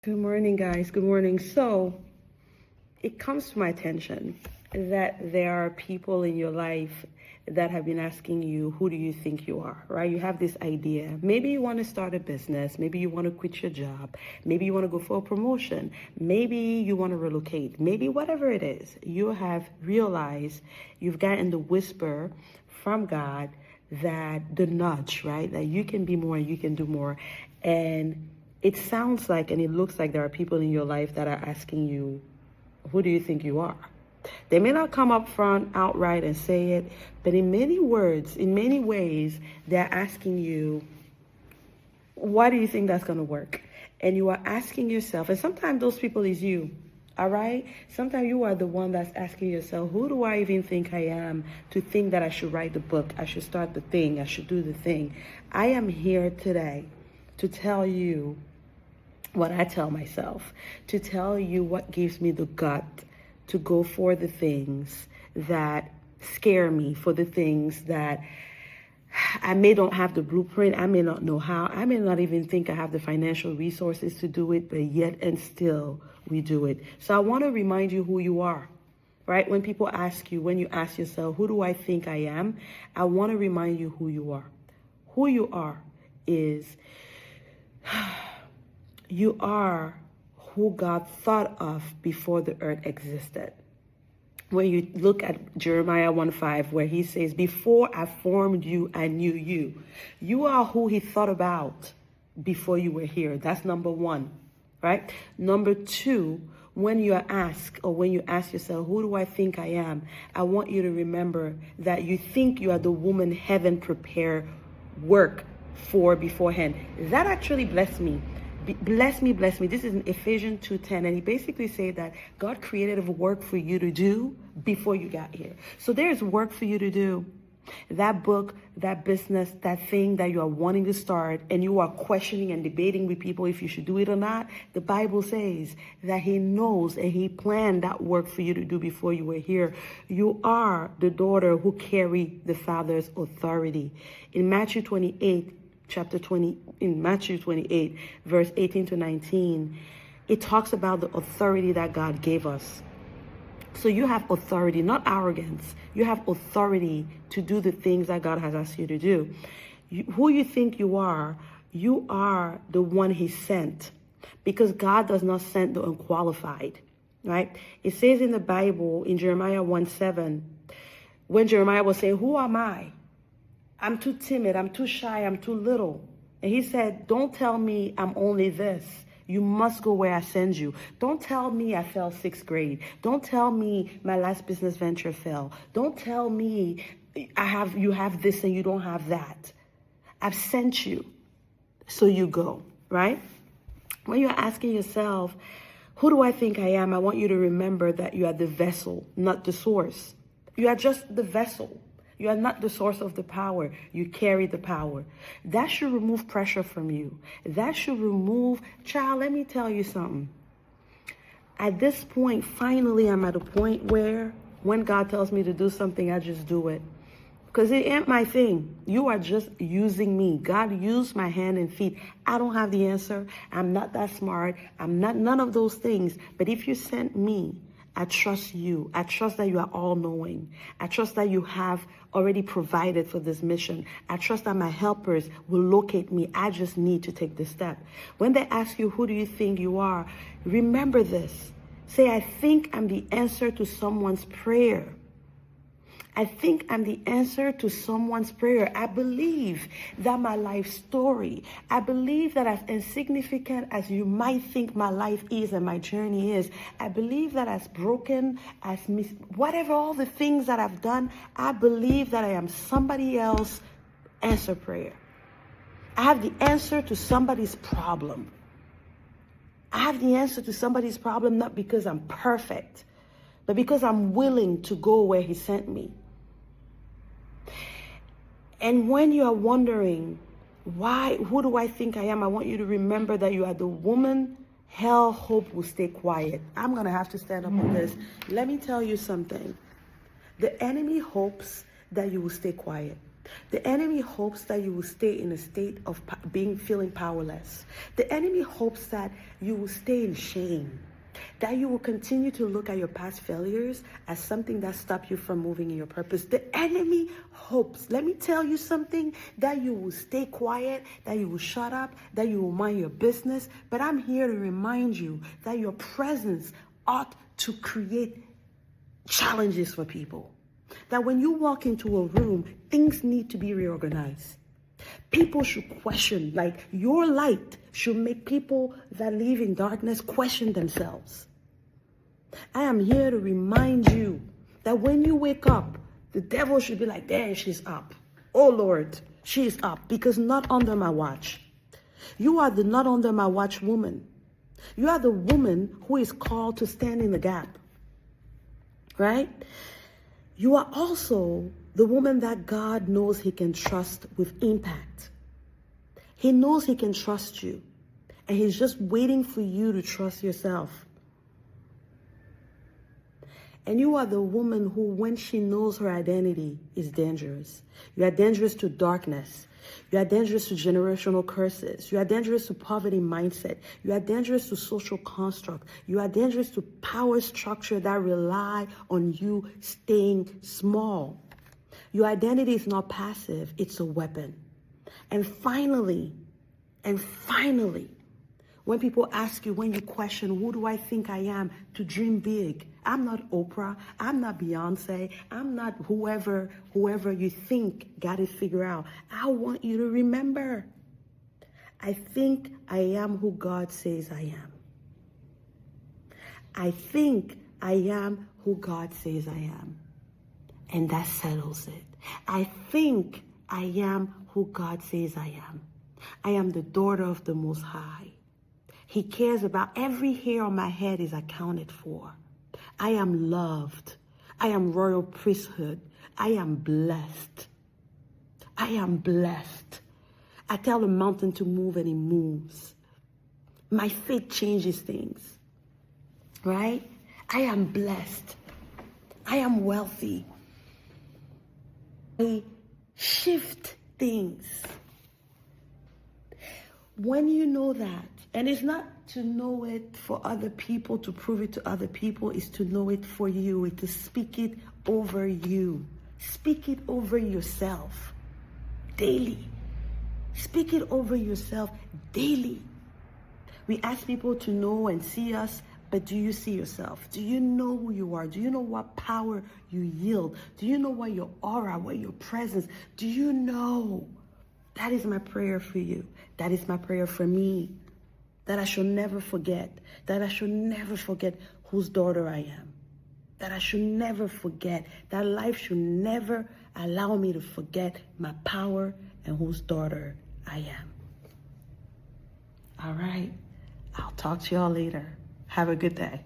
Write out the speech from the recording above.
Good morning, guys. Good morning. So, it comes to my attention that there are people in your life that have been asking you, who do you think you are, right? You have this idea. Maybe you want to start a business. Maybe you want to quit your job. Maybe you want to go for a promotion. Maybe you want to relocate. Maybe whatever it is, you have realized you've gotten the whisper from God that the nudge, right? That you can be more and you can do more. And it sounds like and it looks like there are people in your life that are asking you, who do you think you are? They may not come up front outright and say it, but in many words, in many ways, they're asking you, why do you think that's going to work? And you are asking yourself, and sometimes those people is you, all right? Sometimes you are the one that's asking yourself, who do I even think I am to think that I should write the book, I should start the thing, I should do the thing? I am here today to tell you what I tell myself, to tell you what gives me the gut to go for the things that scare me, for the things that I may not have the blueprint, I may not know how, I may not even think I have the financial resources to do it, but yet and still we do it. So I want to remind you who you are, right? When people ask you, when you ask yourself, who do I think I am? I want to remind you who you are. Who you are is you are who God thought of before the earth existed. When you look at Jeremiah 1:5, where he says, before I formed you, I knew you. You are who he thought about before you were here. That's number one, right? Number two, when you are asked, or when you ask yourself, who do I think I am? I want you to remember that you think you are the woman heaven prepared work for beforehand. That actually blessed me. Bless me. This is in Ephesians 2:10, and he basically said that God created a work for you to do before you got here. So there's work for you to do. That book, that business, that thing that you are wanting to start, and you are questioning and debating with people if you should do it or not, the Bible says that he knows and he planned that work for you to do before you were here. You are the daughter who carry the Father's authority. In Matthew 28, in Matthew 28, verse 18 to 19, it talks about the authority that God gave us. So you have authority, not arrogance. You have authority to do the things that God has asked you to do. Who you think you are the one he sent, because God does not send the unqualified, right? It says in the Bible, in Jeremiah 1:7, when Jeremiah was saying, who am I? I'm too timid, I'm too shy, I'm too little. And he said, don't tell me I'm only this. You must go where I send you. Don't tell me I fell 6th grade. Don't tell me my last business venture fell. Don't tell me you have this and you don't have that. I've sent you, so you go, right? When you're asking yourself, who do I think I am? I want you to remember that you are the vessel, not the source. You are just the vessel. You are not the source of the power. You carry the power. That should remove pressure from you. That should remove, child, let me tell you something. At this point, finally, I'm at a point where when God tells me to do something, I just do it. Because it ain't my thing. You are just using me. God used my hand and feet. I don't have the answer. I'm not that smart. I'm not none of those things. But if you sent me, I trust you. I trust that you are all-knowing. I trust that you have already provided for this mission. I trust that my helpers will locate me. I just need to take this step. When they ask you, who do you think you are? Remember this. Say, I think I'm the answer to someone's prayer. I think I'm the answer to someone's prayer. I believe that my life story, I believe that as insignificant as you might think my life is and my journey is, I believe that as broken, whatever all the things that I've done, I believe that I am somebody else's answer prayer. I have the answer to somebody's problem. I have the answer to somebody's problem not because I'm perfect, but because I'm willing to go where he sent me. And when you are wondering, who do I think I am? I want you to remember that you are the woman hell hope will stay quiet. I'm going to have to stand up on this. Let me tell you something. The enemy hopes that you will stay quiet. The enemy hopes that you will stay in a state of feeling powerless. The enemy hopes that you will stay in shame, that you will continue to look at your past failures as something that stopped you from moving in your purpose. The enemy hopes, let me tell you something, that you will stay quiet, that you will shut up, that you will mind your business. But I'm here to remind you that your presence ought to create challenges for people. That when you walk into a room, things need to be reorganized. People should question, like your light should make people that live in darkness question themselves. I am here to remind you that when you wake up, the devil should be like, damn, she's up. Oh Lord, she is up, because not under my watch. You are the not under my watch woman. You are the woman who is called to stand in the gap, right? You are also the woman that God knows he can trust with impact. He knows he can trust you, and he's just waiting for you to trust yourself. And you are the woman who, when she knows her identity, is dangerous. You are dangerous to darkness. You are dangerous to generational curses. You are dangerous to poverty mindset. You are dangerous to social construct. You are dangerous to power structure that rely on you staying small. Your identity is not passive, it's a weapon. And finally, when people ask you, when you question, who do I think I am, to dream big. I'm not Oprah. I'm not Beyonce. I'm not whoever you think got it figured out. I want you to remember, I think I am who God says I am. I think I am who God says I am. And that settles it. I think I am who God says I am. I am the daughter of the Most High. He cares about every hair on my head is accounted for. I am loved. I am royal priesthood. I am blessed. I am blessed. I tell the mountain to move and it moves. My faith changes things, right? I am blessed. I am wealthy. I shift things. When you know that, and it's not to know it for other people, to prove it to other people, it's to know it for you, it's to speak it over you. Speak it over yourself daily. Speak it over yourself daily. We ask people to know and see us, but do you see yourself? Do you know who you are? Do you know what power you yield? Do you know what your aura, what your presence? Do you know? That is my prayer for you. That is my prayer for me. That I shall never forget. That I shall never forget whose daughter I am. That I should never forget. That life should never allow me to forget my power and whose daughter I am. All right. I'll talk to y'all later. Have a good day.